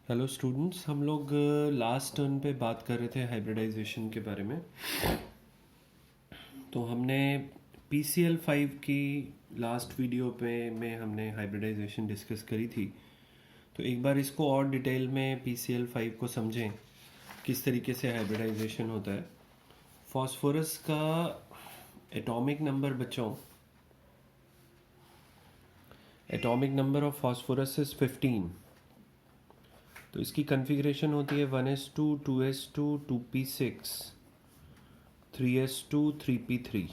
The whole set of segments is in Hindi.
हेलो स्टूडेंट्स, हम लोग लास्ट टर्न पे बात कर रहे थे हाइब्रिडाइजेशन के बारे में। तो हमने PCL5 की लास्ट वीडियो पे में हमने हाइब्रिडाइजेशन डिस्कस करी थी। तो एक बार इसको और डिटेल में PCL5 को समझें, किस तरीके से हाइब्रिडाइजेशन होता है। फास्फोरस का एटॉमिक नंबर बच्चों, atomic number of phosphorus is 15। तो इसकी कन्फिग्रेशन होती है 1s2 2s2 2p6 3s2 3p3।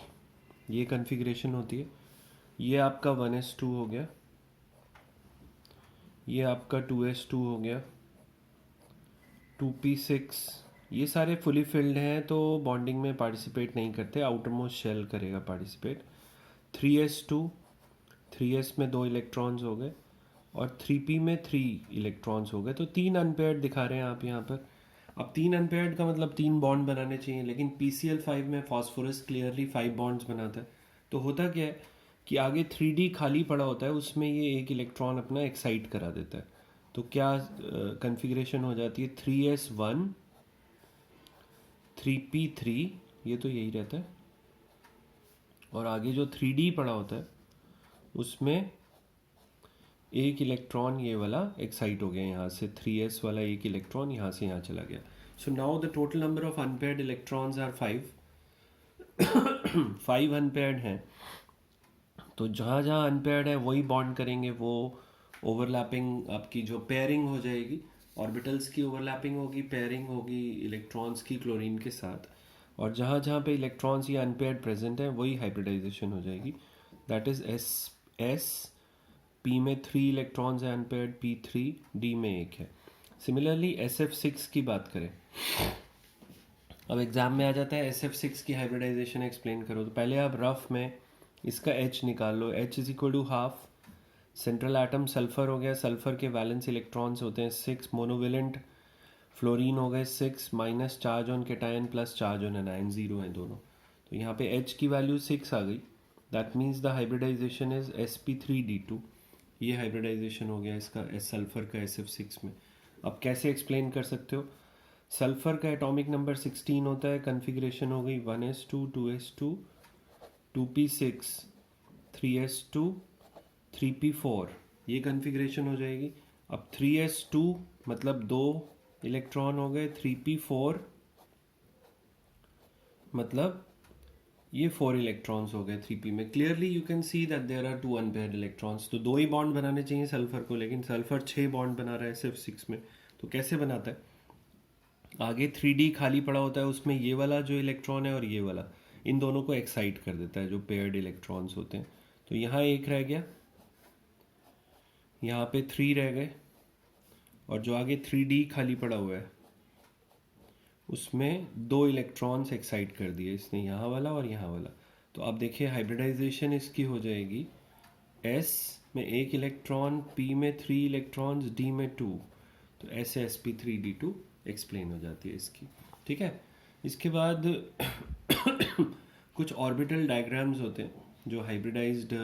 ये कन्फिग्रेशन होती है। ये आपका 1s2 हो गया, ये आपका 2s2 हो गया, 2p6। ये सारे फुली फिल्ड हैं तो बॉन्डिंग में पार्टिसिपेट नहीं करते, आउटर मोस्ट शेल करेगा पार्टिसिपेट। 3s2, 3s में 2 इलेक्ट्रॉन्स हो गए और 3p में 3 इलेक्ट्रॉन्स हो गए। तो 3 अनपेयर्ड दिखा रहे हैं आप यहाँ पर। अब 3 अनपेयर्ड का मतलब 3 बॉन्ड बनाने चाहिए, लेकिन PCL5 में फास्फोरस क्लियरली 5 बॉन्ड्स बनाता है। तो होता क्या है कि आगे 3D खाली पड़ा होता है, उसमें ये एक इलेक्ट्रॉन अपना एक्साइट करा देता है। तो क्या कन्फिग्रेशन हो जाती है 3s1 3p3, ये तो यही रहता है। और आगे जो 3D पड़ा होता है उसमें एक इलेक्ट्रॉन ये वाला एक्साइट हो गया, यहाँ से 3s वाला एक इलेक्ट्रॉन यहाँ से यहाँ चला गया। So now the total number of unpaired electrons are 5। 5 unpaired हैं। तो जहाँ जहाँ अनपेयर्ड है वही बॉन्ड करेंगे, वो ओवरलैपिंग आपकी जो पेयरिंग हो जाएगी, ऑर्बिटल्स की ओवरलैपिंग होगी, पेयरिंग होगी इलेक्ट्रॉन्स की क्लोरीन के साथ। और जहाँ जहाँ पे इलेक्ट्रॉन्स या अनपेयर्ड प्रेजेंट है वही हाइब्रिडाइजेशन हो जाएगी। दैट इज एस पी में 3 इलेक्ट्रॉन्स है अनपेयर्ड, P3 डी में 1 है। सिमिलरली SF6 की बात करें, अब एग्जाम में आ जाता है SF6 की हाइब्रिडाइजेशन एक्सप्लेन करो। तो पहले आप रफ में इसका H निकाल लो। H is equal to half, central atom sulphur हो गया, सल्फर के वैलेंस इलेक्ट्रॉन्स होते हैं 6, मोनोवेलेंट फ्लोरीन हो गए 6, minus charge on cation plus charge on anion, 0 है दोनों। तो यहाँ पे H की वैल्यू 6 आ गई। That means the hybridisation is sp3d2। ये हाइब्रिडाइजेशन हो गया इसका सल्फर का SF6 में। अब कैसे एक्सप्लेन कर सकते हो? सल्फर का एटॉमिक नंबर 16 होता है, कन्फिग्रेशन हो गई 1s2 2s2 2p6 3s2 3p4, ये कन्फिग्रेशन हो जाएगी। अब 3s2 मतलब 2 इलेक्ट्रॉन हो गए, 3p4 मतलब ये 4 इलेक्ट्रॉन्स हो गए 3p में। Clearly you can see that there are 2 unpaired electrons. तो 2 ही बॉन्ड बनाने चाहिए सल्फर को, लेकिन सल्फर 6 बॉन्ड बना रहा है सिर्फ 6 में। तो कैसे बनाता है? आगे 3D खाली पड़ा होता है, उसमें ये वाला जो इलेक्ट्रॉन है और ये वाला, इन दोनों को एक्साइट कर देता है, जो पेयर्ड इलेक्ट्रॉन्स होते हैं। तो यहाँ एक रह गया, यहाँ पे 3 रह गए, और जो आगे 3D खाली पड़ा हुआ है उसमें 2 इलेक्ट्रॉन्स एक्साइट कर दिए इसने, यहाँ वाला और यहाँ वाला। तो अब देखिए हाइब्रिडाइजेशन इसकी हो जाएगी S में 1 इलेक्ट्रॉन, P में 3 इलेक्ट्रॉन्स, D में 2। तो ऐसे sp3d2 एक्सप्लेन हो जाती है इसकी। ठीक है। इसके बाद कुछ ऑर्बिटल डायग्राम्स होते हैं, जो हाइब्रिडाइज्ड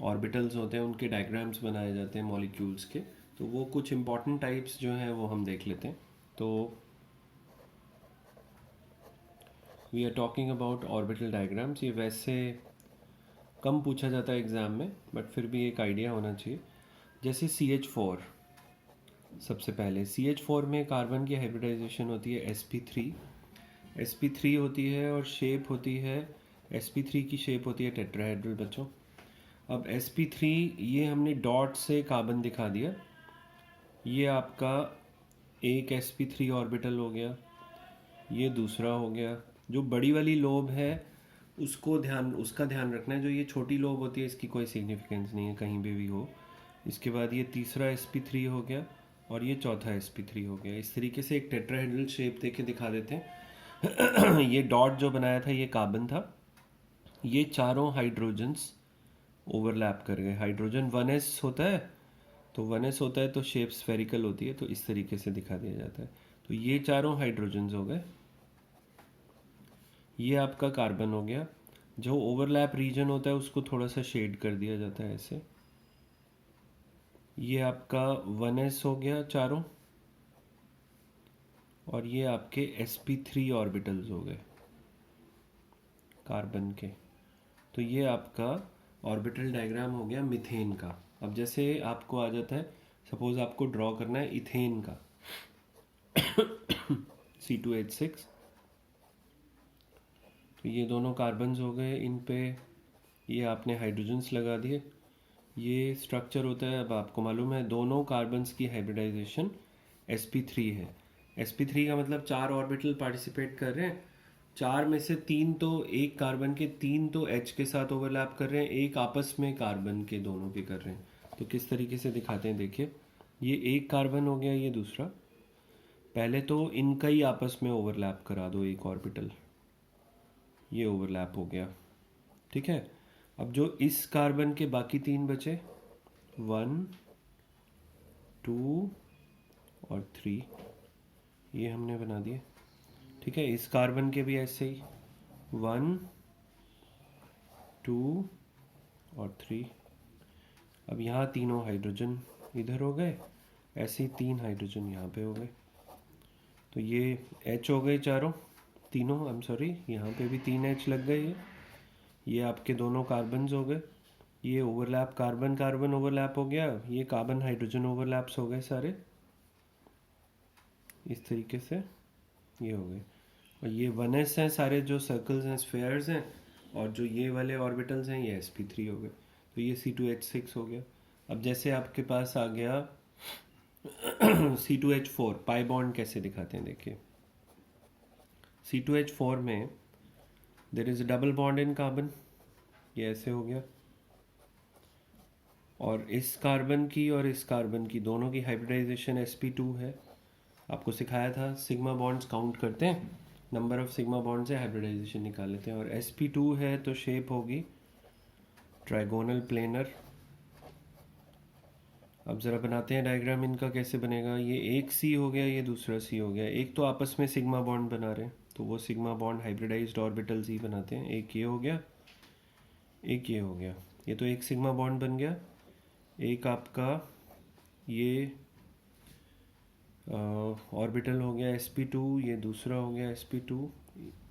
ऑर्बिटल्स होते हैं उनके डायग्राम्स बनाए जाते हैं मॉलिक्यूल्स के। तो वो कुछ इंपॉर्टेंट टाइप्स जो हैं वो हम देख लेते हैं। तो we are talking about orbital diagrams. ये वैसे कम पूछा जाता है एग्ज़ाम में, बट फिर भी एक आइडिया होना चाहिए। जैसे CH4, सबसे पहले CH4 में कार्बन की हाइब्रिडाइजेशन होती है sp3। sp3 होती है और शेप होती है, sp3 की शेप होती है टेट्राहेड्रल बच्चों। अब sp3 ये हमने डॉट से कार्बन दिखा दिया, ये आपका एक sp3 ऑर्बिटल हो गया, ये दूसरा हो गया। जो बड़ी वाली लोब है उसका ध्यान रखना है। जो ये छोटी लोब होती है इसकी कोई सिग्निफिकेंस नहीं है, कहीं भी हो। इसके बाद ये तीसरा sp3 हो गया और ये चौथा sp3 हो गया। इस तरीके से एक टेट्राहेड्रल शेप देके दिखा देते हैं। ये डॉट जो बनाया था ये कार्बन था, ये चारों हाइड्रोजन्स ओवरलैप कर गए। हाइड्रोजन 1s होता है, तो 1s होता है तो शेप स्फेरिकल होती है, तो इस तरीके से दिखा दिया जाता है। तो ये चारों हाइड्रोजन्स हो गए, ये आपका कार्बन हो गया। जो ओवरलैप रीजन होता है उसको थोड़ा सा शेड कर दिया जाता है ऐसे। ये आपका 1s हो गया चारों, और ये आपके sp3 ऑर्बिटल्स हो गए कार्बन के। तो ये आपका ऑर्बिटल डायग्राम हो गया मीथेन का। अब जैसे आपको आ जाता है, सपोज आपको ड्रॉ करना है इथेन का C2H6। तो ये दोनों कार्बन्स हो गए, इन पे ये आपने हाइड्रोजन्स लगा दिए। ये स्ट्रक्चर होता है, अब आपको मालूम है दोनों कार्बन्स की हाइब्रिडाइजेशन sp3 है। sp3 का मतलब 4 ऑर्बिटल पार्टिसिपेट कर रहे हैं, 4 में से 3 तो एक कार्बन के, 3 तो H के साथ ओवरलैप कर रहे हैं, एक आपस में कार्बन के दोनों के कर रहे हैं। तो किस तरीके से दिखाते हैं देखिए, ये एक कार्बन हो गया, ये दूसरा। पहले तो इनका ही आपस में ओवरलैप करा दो एक ऑर्बिटल, ये ओवरलैप हो गया, ठीक है। अब जो इस कार्बन के बाकी 3 बचे, 1 2 और 3, ये हमने बना दिए, ठीक है। इस कार्बन के भी ऐसे ही 1 2 और 3। अब यहाँ तीनों हाइड्रोजन इधर हो गए, ऐसे ही 3 हाइड्रोजन यहाँ पे हो गए। तो ये H हो गए चारों, तीनों, आई एम सॉरी, यहाँ पे भी 3 H लग गए। ये आपके दोनों कार्बन्स हो गए, ये ओवरलैप कार्बन कार्बन ओवरलैप हो गया, ये कार्बन हाइड्रोजन ओवरलैप्स हो गए सारे, इस तरीके से ये हो गए। और ये 1s हैं सारे, जो सर्कल्स हैं, स्फेयर्स हैं, और जो ये वाले ऑर्बिटल्स हैं ये sp3 हो गए। तो ये C2H6 हो गया। अब जैसे आपके पास आ गया C2H4, पाई बॉन्ड कैसे दिखाते हैं देखिए। C2H4 में there is double bond in carbon, ये ऐसे हो गया। और इस कार्बन की और इस कार्बन की दोनों की हाइब्रिडाइजेशन sp2 है। आपको सिखाया था सिग्मा बॉन्ड्स काउंट करते हैं, नंबर ऑफ सिग्मा बॉन्ड से हाइब्रिडाइजेशन निकाल लेते हैं। और sp2 है तो शेप होगी ट्राइगोनल प्लेनर। अब ज़रा बनाते हैं डायग्राम इनका कैसे बनेगा। ये एक C हो गया, ये दूसरा C हो गया। एक तो आपस में सिग्मा बॉन्ड बना रहे हैं, तो वो सिग्मा बॉन्ड हाइब्रिडाइज्ड ऑर्बिटल्स ही बनाते हैं। एक ये हो गया, एक ये हो गया, ये तो एक सिग्मा बॉन्ड बन गया। एक आपका ये ऑर्बिटल हो गया sp2, ये दूसरा हो गया sp2,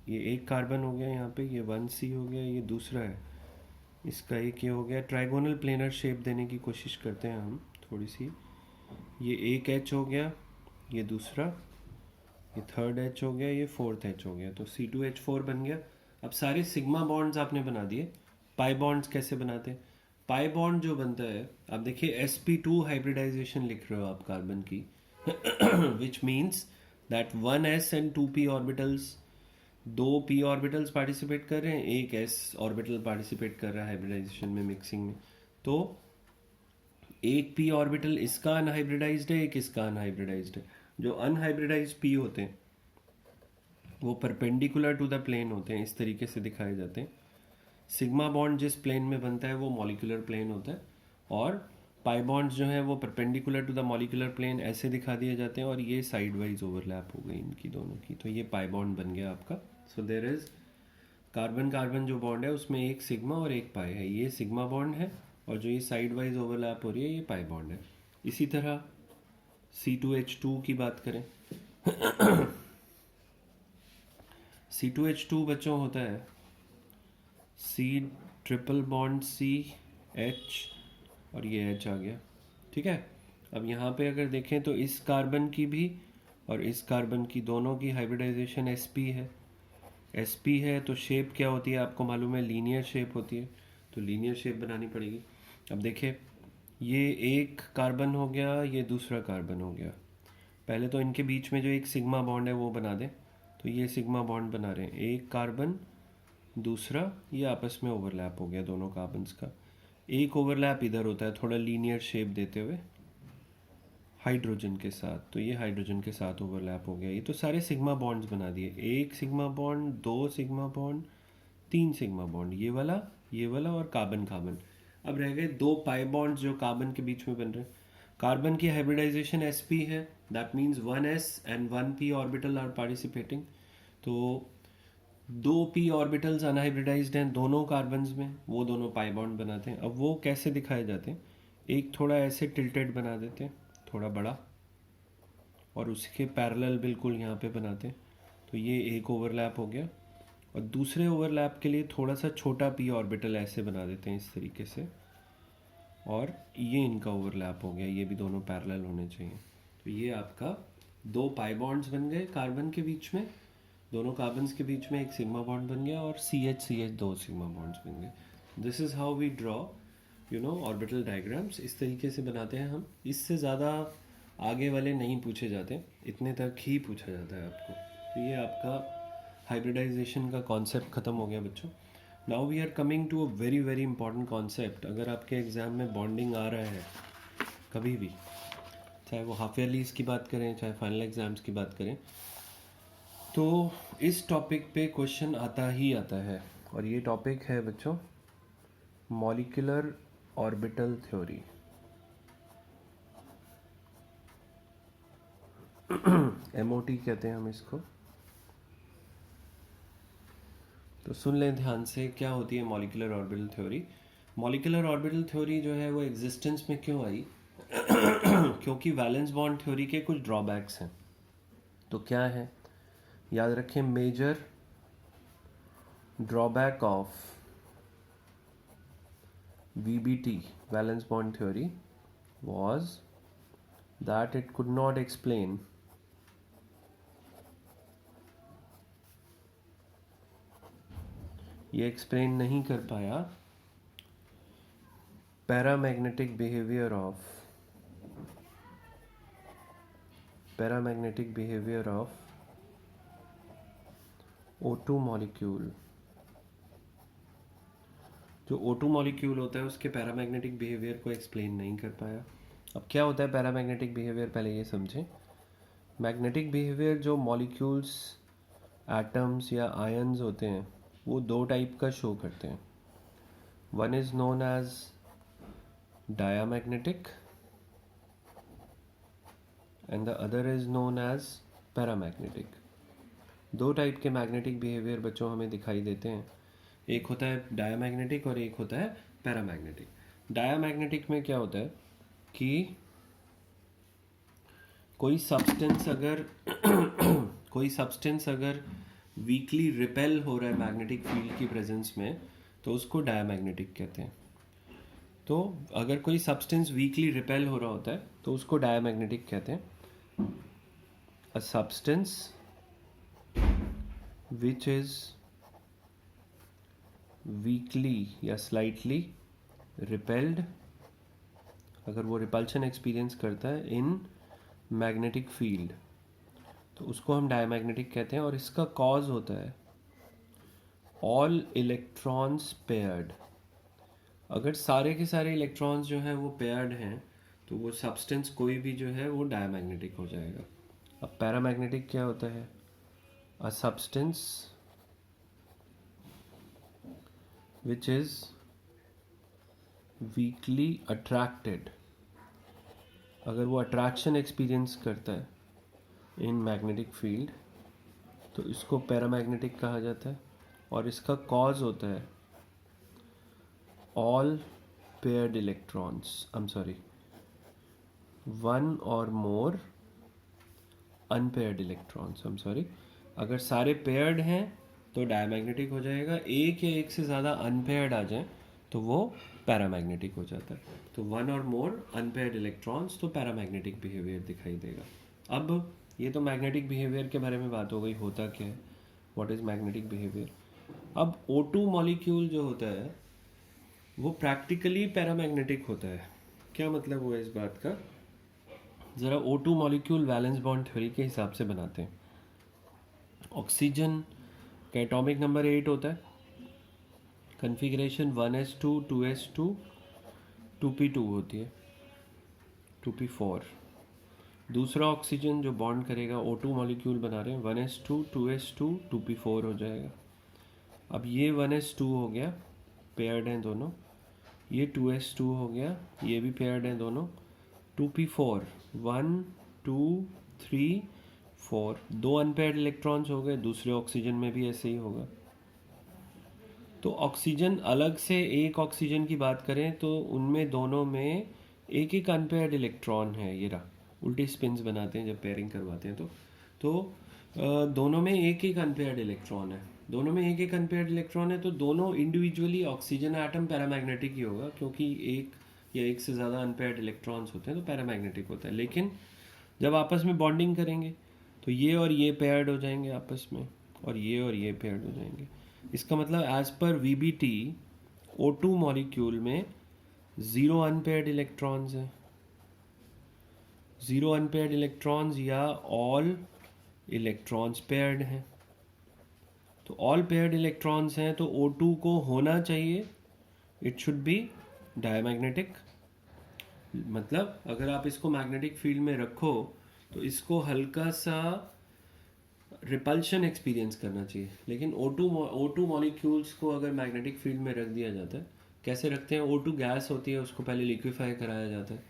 ये एक कार्बन हो गया यहाँ पे, ये 1C हो गया, ये दूसरा है, इसका एक ये हो गया। ट्राइगोनल प्लेनर शेप देने की कोशिश करते हैं हम थोड़ी सी। ये एक H हो गया, ये दूसरा, ये थर्ड H हो गया, ये फोर्थ H हो गया, तो C2H4 बन गया। अब सारे सिग्मा बॉन्ड्स आपने बना दिए। पाई बॉन्ड्स कैसे बनाते हैं? पाई बॉन्ड जो बनता है, आप देखिए sp2 हाइब्रिडाइजेशन लिख रहे हो आप कार्बन की which means that 1s and 2p orbitals, 2p orbitals participate कर रहे हैं, एक s ऑर्बिटल पार्टिसिपेट कर रहा है हाइब्रिडाइजेशन में, मिक्सिंग में। तो एक p ऑर्बिटल इसका अनहाइब्रिडाइज्ड है, एक इसका अनहाइब्रिडाइज्ड है। जो अनहाइब्रिडाइज्ड p होते हैं वो परपेंडिकुलर टू द प्लेन होते हैं, इस तरीके से दिखाए जाते हैं। सिग्मा बॉन्ड जिस प्लेन में बनता है वो मॉलिक्यूलर प्लेन होता है, और पाई बॉन्ड्स जो हैं वो perpendicular to the molecular plane ऐसे दिखा दिए जाते हैं, और ये साइड वाइज ओवरलैप हो गई इनकी दोनों की, तो ये पाई बॉन्ड बन गया आपका। So there is carbon carbon जो बॉन्ड है उसमें एक सिग्मा और एक पाई है, ये सिग्मा बॉन्ड है, और जो ये साइड वाइज ओवरलैप हो रही है ये पाई बॉन्ड है। इसी तरह C2H2 की बात करें C2H2 बच्चों होता है C triple bond C H, और ये H आ गया, ठीक है। अब यहाँ पे अगर देखें तो इस कार्बन की भी और इस कार्बन की दोनों की हाइब्रिडाइजेशन sp है। sp है तो शेप क्या होती है आपको मालूम है, लीनियर शेप होती है, तो लीनियर शेप बनानी पड़ेगी। अब देखिए, ये एक कार्बन हो गया, ये दूसरा कार्बन हो गया। पहले तो इनके बीच में जो एक सिग्मा बॉन्ड है वो बना दें। तो ये सिग्मा बॉन्ड बना रहे हैं, एक कार्बन दूसरा, ये आपस में ओवरलैप हो गया दोनों कार्बन्स का। एक ओवरलैप इधर होता है थोड़ा लीनियर शेप देते हुए हाइड्रोजन के साथ, तो ये हाइड्रोजन के साथ ओवरलैप हो गया। ये तो सारे सिग्मा बॉन्ड्स बना दिए, एक सिग्मा बॉन्ड, दो सिग्मा बॉन्ड, तीन सिग्मा बॉन्ड, ये वाला और कार्बन कार्बन। अब रह गए दो पाई बॉन्ड्स जो कार्बन के बीच में बन रहे हैं। कार्बन की हाइब्रिडाइजेशन sp है, that means 1s and 1p orbital are participating. तो 2p ऑर्बिटल्स अनहाइब्रिडाइज्ड हैं दोनों कार्बन्स में, वो दोनों पाई बॉन्ड बनाते हैं। अब वो कैसे दिखाए जाते हैं, एक थोड़ा ऐसे टिल्टेड बना देते हैं, थोड़ा बड़ा, और उसके पैरेलल बिल्कुल यहाँ पे बनाते हैं। तो ये एक ओवरलैप हो गया। और दूसरे ओवरलैप के लिए थोड़ा सा छोटा पी ऑर्बिटल ऐसे बना देते हैं इस तरीके से, और ये इनका ओवरलैप हो गया। ये भी दोनों पैरेलल होने चाहिए। तो ये आपका दो पाई बॉन्ड्स बन गए कार्बन के बीच में, दोनों कार्बन्स के बीच में एक सिग्मा बॉन्ड बन गया, और CH दो सिग्मा बॉन्ड्स बन गए। This is how we draw orbital diagrams. इस तरीके से बनाते हैं हम। इससे ज़्यादा आगे वाले नहीं पूछे जाते, इतने तक ही पूछा जाता है आपको। तो ये आपका हाइब्रिडाइजेशन का कॉन्सेप्ट ख़त्म हो गया बच्चों। Now we are coming to a very very important concept. अगर आपके एग्ज़ाम में बॉन्डिंग आ रहा है कभी भी, चाहे वो हाफ ईयरलीज की बात करें चाहे फाइनल एग्ज़ाम्स की बात करें, तो इस टॉपिक पे क्वेश्चन आता ही आता है। और ये टॉपिक है बच्चों मॉलिक्यूलर ऑर्बिटल थ्योरी। MOT कहते हैं हम इसको। तो सुन लें ध्यान से, क्या होती है molecular orbital theory. Molecular orbital theory जो है वो एग्जिस्टेंस में क्यों आई? क्योंकि वैलेंस बॉन्ड थ्योरी के कुछ ड्रॉबैक्स हैं। तो क्या है, याद रखें, major drawback of VBT, valence bond theory, was that it could not explain ये एक्सप्लेन नहीं कर पाया paramagnetic behaviour of O2 molecule. जो O2 मॉलिक्यूल होता है उसके पैरामैग्नेटिक बिहेवियर को एक्सप्लेन नहीं कर पाया। अब क्या होता है पैरामैग्नेटिक बिहेवियर, पहले ये समझें। मैग्नेटिक बिहेवियर जो मॉलिक्यूल्स, एटम्स या आयन्स होते हैं वो दो टाइप का शो करते हैं। One is known as diamagnetic and the other is known as paramagnetic. दो टाइप के मैग्नेटिक बिहेवियर बच्चों हमें दिखाई देते हैं। एक होता है डायामैग्नेटिक और एक होता है पैरामैग्नेटिक। डायामैग्नेटिक में क्या होता है कि कोई सब्सटेंस अगर वीकली रिपेल हो रहा है मैग्नेटिक फील्ड की प्रेजेंस में, तो उसको डायामैग्नेटिक कहते हैं। तो अगर कोई सब्सटेंस वीकली रिपेल हो रहा होता है तो उसको डायामैग्नेटिक कहते हैं। A substance which is weekly या स्लाइटली रिपेल्ड, अगर वो रिपल्शन एक्सपीरियंस करता है इन मैग्नेटिक फील्ड, तो उसको हम डायमैग्नेटिक कहते हैं। और इसका कॉज होता है ऑल इलेक्ट्रॉन्स पेयर्ड। अगर सारे के सारे इलेक्ट्रॉन्स जो हैं वो पेयर्ड हैं तो वो सब्सटेंस कोई भी जो है वो डायमैग्नेटिक हो जाएगा। अब पैरामैग्नेटिक क्या होता है? A substance which is weekly attracted, अगर वो अट्रैक्शन एक्सपीरियंस करता है इन मैग्नेटिक फील्ड तो इसको पैरामैग्नेटिक कहा जाता है। और इसका कॉज होता है ऑल पेयर्ड इलेक्ट्रॉन्स, वन और मोर अनपेयर्ड इलेक्ट्रॉन्स, अगर सारे पेयर्ड हैं तो डायमैग्नेटिक हो जाएगा, एक या एक से ज़्यादा अनपेयर्ड आ जाए तो वो पैरामैग्नेटिक हो जाता है। तो वन और मोर अनपेयर्ड इलेक्ट्रॉन्स, तो पैरामैग्नेटिक बिहेवियर दिखाई देगा। अब ये तो मैग्नेटिक बिहेवियर के बारे में बात हो गई, होता क्या है, व्हाट इज़ मैग्नेटिक बिहेवियर। अब O2 मॉलिक्यूल जो होता है वो प्रैक्टिकली पैरामैग्नेटिक होता है। क्या मतलब हुआ इस बात का? ज़रा O2 molecule valence bond theory के हिसाब से बनाते हैं। ऑक्सीजन का एटॉमिक नंबर 8 होता है, कन्फिग्रेशन 1s2 2s2 2p2 होती है, 2p4। दूसरा ऑक्सीजन जो बॉन्ड करेगा, O2 मॉलिक्यूल बना रहे हैं, 1s2 2s2 2p4 हो जाएगा। अब ये 1s2 हो गया, पेयर्ड हैं दोनों, ये 2s2 हो गया, ये भी पेयर्ड हैं दोनों, 2p4 1 2 3 4, दो अनपेयर्ड इलेक्ट्रॉन्स हो गए। दूसरे ऑक्सीजन में भी ऐसे ही होगा। तो ऑक्सीजन अलग से, एक ऑक्सीजन की बात करें तो उनमें दोनों में एक एक अनपेयर्ड इलेक्ट्रॉन है, ये रहा, उल्टी स्पिन्स बनाते हैं जब पेयरिंग करवाते हैं दोनों में एक एक अनपेयर्ड इलेक्ट्रॉन है, दोनों में एक एक अनपेयर्ड इलेक्ट्रॉन है, तो दोनों इंडिविजुअली ऑक्सीजन एटम पैरामैग्नेटिक ही होगा, क्योंकि एक या एक से ज़्यादा अनपेयर्ड इलेक्ट्रॉन्स होते हैं तो पैरामैग्नेटिक होता है। लेकिन जब आपस में बॉन्डिंग करेंगे तो ये और ये पेयर्ड हो जाएंगे आपस में, और ये पेयर्ड हो जाएंगे। इसका मतलब as per VBT O2 molecule में 0 अनपेयर्ड इलेक्ट्रॉन्स हैं, 0 अनपेयर्ड इलेक्ट्रॉन्स या ऑल इलेक्ट्रॉन्स पेयर्ड हैं। तो ऑल पेयर्ड इलेक्ट्रॉन्स हैं तो O2 को होना चाहिए, इट शुड बी डायमैग्नेटिक। मतलब अगर आप इसको मैग्नेटिक फील्ड में रखो तो इसको हल्का सा रिपल्शन एक्सपीरियंस करना चाहिए। लेकिन O2 मॉलिक्यूल्स को अगर मैग्नेटिक फील्ड में रख दिया जाता है, कैसे रखते हैं, O2 गैस होती है, उसको पहले लिक्विफाई कराया जाता है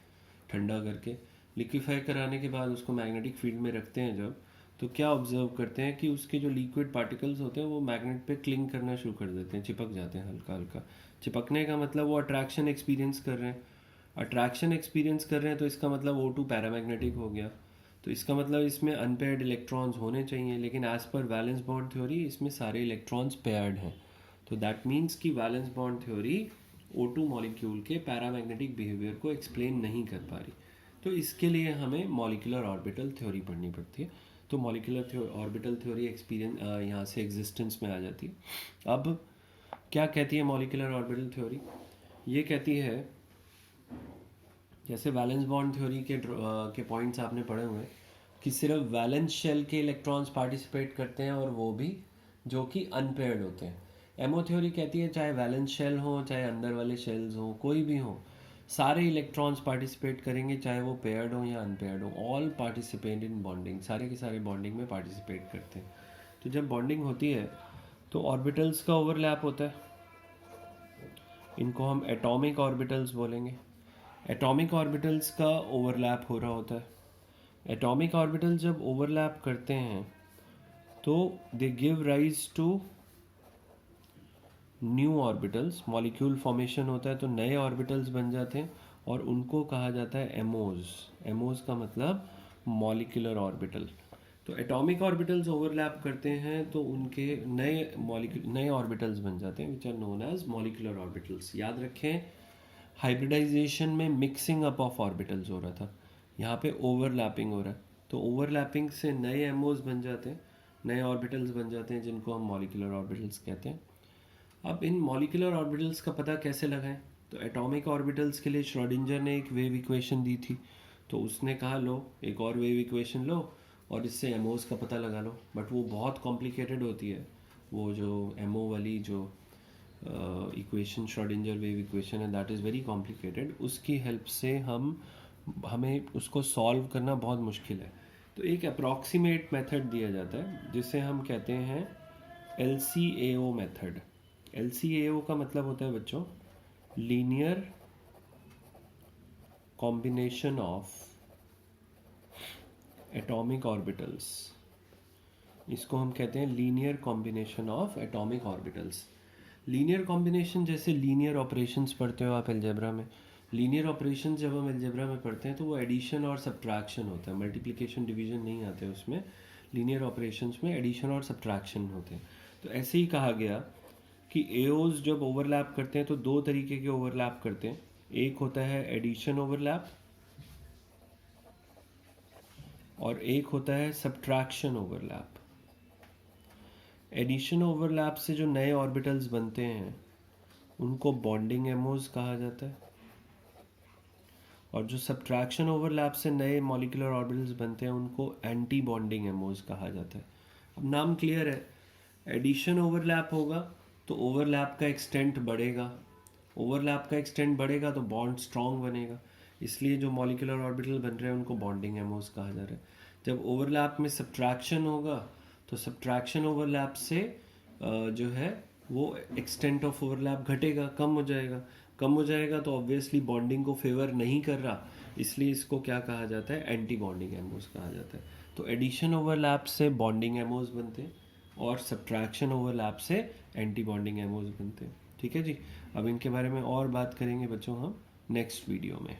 ठंडा करके। लिक्विफाई कराने के बाद उसको मैग्नेटिक फील्ड में रखते हैं जब, तो क्या ऑब्जर्व करते हैं कि उसके जो लिक्विड पार्टिकल्स होते हैं वो मैग्नेट पे क्लिंग करना शुरू कर देते हैं, चिपक जाते हैं हल्का हल्का। चिपकने का मतलब वो अट्रैक्शन एक्सपीरियंस कर रहे हैं, अट्रैक्शन एक्सपीरियंस कर रहे हैं तो इसका मतलब O2 पैरामैग्नेटिक हो गया। तो इसका मतलब इसमें अनपेयर्ड इलेक्ट्रॉन्स होने चाहिए, लेकिन as per valence bond theory इसमें सारे इलेक्ट्रॉन्स पेयर्ड हैं। तो दैट मीन्स कि valence bond theory O2 molecule के पैरामैग्नेटिक बिहेवियर को एक्सप्लेन नहीं कर पा रही। तो इसके लिए हमें मॉलिक्यूलर ऑर्बिटल थ्योरी पढ़नी पड़ती है। तो मॉलिक्यूलर ऑर्बिटल थ्योरी एक्सपीरियंस यहाँ से एग्जिस्टेंस में आ जाती है। अब क्या कहती है मॉलिक्यूलर ऑर्बिटल थ्योरी? ये कहती है, जैसे वैलेंस बॉन्ड थ्योरी के पॉइंट्स आपने पढ़े हुए हैं कि सिर्फ वैलेंस शेल के इलेक्ट्रॉन्स पार्टिसिपेट करते हैं, और वो भी जो कि अनपेयर्ड होते हैं। एमओ थ्योरी कहती है चाहे वैलेंस शेल हो चाहे अंदर वाले शेल्स हो, कोई भी हो, सारे इलेक्ट्रॉन्स पार्टिसिपेट करेंगे, चाहे वो पेयर्ड हो या अनपेयर्ड हो। ऑल पार्टिसिपेट इन बॉन्डिंग, सारे के सारे बॉन्डिंग में पार्टिसिपेट करते हैं। तो जब बॉन्डिंग होती है तो ऑर्बिटल्स का ओवरलैप होता है, इनको हम एटॉमिक ऑर्बिटल्स बोलेंगे। एटॉमिक ऑर्बिटल्स का ओवरलैप हो रहा होता है। एटॉमिक ऑर्बिटल्स जब ओवरलैप करते हैं तो they give rise to new orbitals, molecule formation होता है तो नए ऑर्बिटल्स बन जाते हैं, और उनको कहा जाता है एमोज। एमोज का मतलब मॉलिक्यूलर ऑर्बिटल। तो एटॉमिक ऑर्बिटल्स ओवरलैप करते हैं तो उनके नए ऑर्बिटल्स बन जाते हैं, which are known as molecular orbitals. याद रखें, हाइब्रिडाइजेशन में मिक्सिंग अप ऑफ ऑर्बिटल्स हो रहा था, यहाँ पे ओवरलैपिंग हो रहा है। तो ओवरलैपिंग से नए एमओज बन जाते हैं, नए ऑर्बिटल्स बन जाते हैं, जिनको हम मॉलिक्यूलर ऑर्बिटल्स कहते हैं। अब इन मॉलिक्यूलर ऑर्बिटल्स का पता कैसे लगाएं? तो एटॉमिक ऑर्बिटल्स के लिए श्रोडिंजर ने एक वेव इक्वेशन दी थी, तो उसने कहा लो एक और वेव इक्वेशन लो और इससे एमओज का पता लगा लो। बट वो बहुत कॉम्प्लिकेटेड होती है, वो जो एमओ वाली जो इक्वेशन, श्रोडिंजर वेव इक्वेशन है, दैट इज़ वेरी कॉम्प्लिकेटेड। उसकी हेल्प से हमें उसको सॉल्व करना बहुत मुश्किल है। तो एक अप्रॉक्सीमेट मेथड दिया जाता है जिसे हम कहते हैं LCAO मेथड। LCAO का मतलब होता है बच्चों linear combination of atomic orbitals. इसको हम कहते हैं linear combination of atomic orbitals. Linear combination जैसे लीनियर ऑपरेशंस पढ़ते हो आप अलजेब्रा में। लीनियर ऑपरेशंस जब हम अलजेब्रा में पढ़ते हैं तो वो एडिशन और सब्ट्रैक्शन होता है, मल्टीप्लिकेशन डिवीजन नहीं आते उसमें। लीनियर ऑपरेशंस में एडिशन और सब्ट्रैक्शन होते हैं। तो ऐसे ही कहा गया कि एओज जब ओवरलैप करते हैं तो दो तरीके के ओवरलैप करते हैं। एक होता है एडिशन ओवरलैप और एक होता है सब्ट्रैक्शन ओवरलैप। एडिशन ओवरलैप से जो नए ऑर्बिटल्स बनते हैं उनको बॉन्डिंग एमोज कहा जाता है, और जो सब्ट्रैक्शन ओवरलैप से नए मॉलिक्यूलर ऑर्बिटल्स बनते हैं उनको एंटी बॉन्डिंग एमोज कहा जाता है। अब नाम क्लियर है, एडिशन ओवरलैप होगा तो ओवरलैप का एक्सटेंट बढ़ेगा, ओवरलैप का एक्सटेंट बढ़ेगा तो बॉन्ड स्ट्रॉन्ग बनेगा, इसलिए जो मॉलिक्यूलर ऑर्बिटल बन रहे हैं उनको बॉन्डिंग एमोज कहा जा रहा है। जब ओवरलैप में सब्ट्रैक्शन होगा तो सब्ट्रैक्शन ओवरलैप से जो है वो एक्सटेंट ऑफ ओवरलैप घटेगा, कम हो जाएगा। कम हो जाएगा तो ऑब्वियसली बॉन्डिंग को फेवर नहीं कर रहा, इसलिए इसको क्या कहा जाता है, एंटी बॉन्डिंग एमोज कहा जाता है। तो एडिशन ओवरलैप से बॉन्डिंग एमोज बनते हैं और सब्ट्रैक्शन ओवरलैप से एंटी बॉन्डिंग एमोज बनते हैं। ठीक है जी। अब इनके बारे में और बात करेंगे बच्चों हम नेक्स्ट वीडियो में।